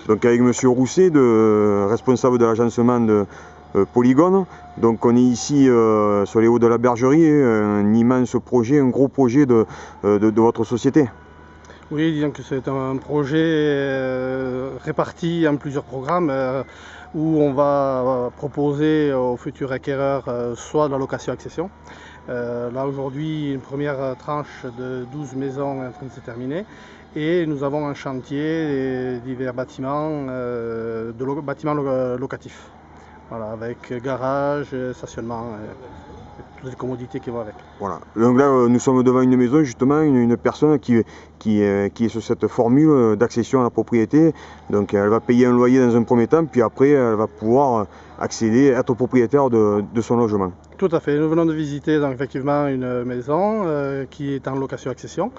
Donc avec M. Rousset, responsable de l'agencement de Polygone. Donc on est ici sur les hauts de la Bergerie, un immense projet, un gros projet de votre société. Oui, disons que c'est un projet réparti en plusieurs programmes où on va proposer aux futurs acquéreurs soit de la location-accession. Là aujourd'hui, une première tranche de 12 maisons est en train de se terminer et nous avons un chantier divers bâtiments, bâtiments locatifs. Voilà, avec garage, stationnement, toutes les commodités qui vont avec. Voilà. Donc là, nous sommes devant une maison, justement, une personne qui est sur cette formule d'accession à la propriété. Donc elle va payer un loyer dans un premier temps, puis après elle va pouvoir accéder, être propriétaire de son logement. Tout à fait. Nous venons de visiter donc, effectivement une maison qui est en location-accession.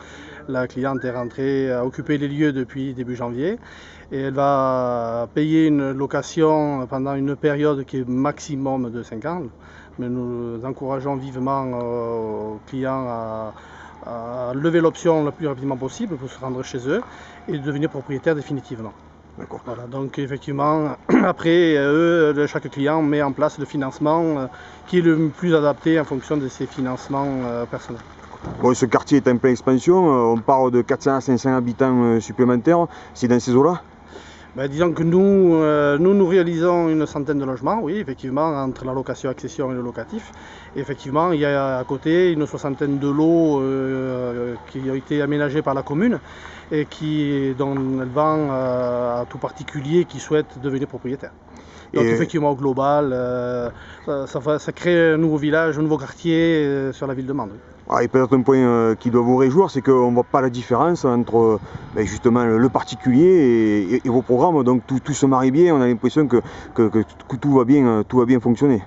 La cliente est rentrée à occuper les lieux depuis début janvier et elle va payer une location pendant une période qui est maximum de 5 ans. Mais nous encourageons vivement aux clients à lever l'option le plus rapidement possible pour se rendre chez eux et devenir propriétaire définitivement. Voilà, donc effectivement, après, chaque client met en place le financement qui est le plus adapté en fonction de ses financements personnels. Bon, ce quartier est en pleine expansion, on parle de 400 à 500 habitants supplémentaires, c'est dans ces eaux-là? Disons que nous réalisons une centaine de logements, oui, effectivement, entre la location-accession et le locatif. Et effectivement, il y a à côté une soixantaine de lots qui ont été aménagés par la commune et dont elle vend à tout particulier qui souhaite devenir propriétaire. Donc effectivement, au global, ça crée un nouveau village, un nouveau quartier sur la ville de Mende. Et peut-être un point qui doit vous réjouir, c'est qu'on ne voit pas la différence entre justement le particulier et vos programmes. Donc tout se marie bien, on a l'impression que tout va bien fonctionner.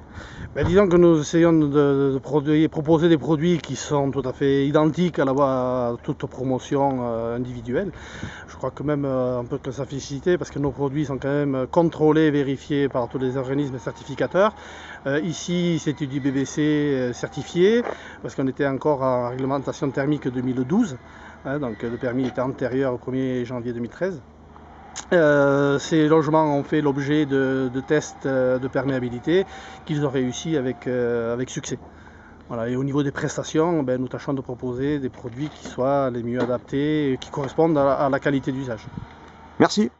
Disons que nous essayons de proposer des produits qui sont tout à fait identiques à toute promotion individuelle. Je crois que même un peu que ça féliciter parce que nos produits sont quand même contrôlés et vérifiés par tous les organismes certificateurs. Ici, c'était du BBC certifié parce qu'on était encore en réglementation thermique 2012. Donc le permis était antérieur au 1er janvier 2013. Ces logements ont fait l'objet de tests de perméabilité qu'ils ont réussi avec succès. Voilà. Et au niveau des prestations, nous tâchons de proposer des produits qui soient les mieux adaptés et qui correspondent à la qualité d'usage. Merci.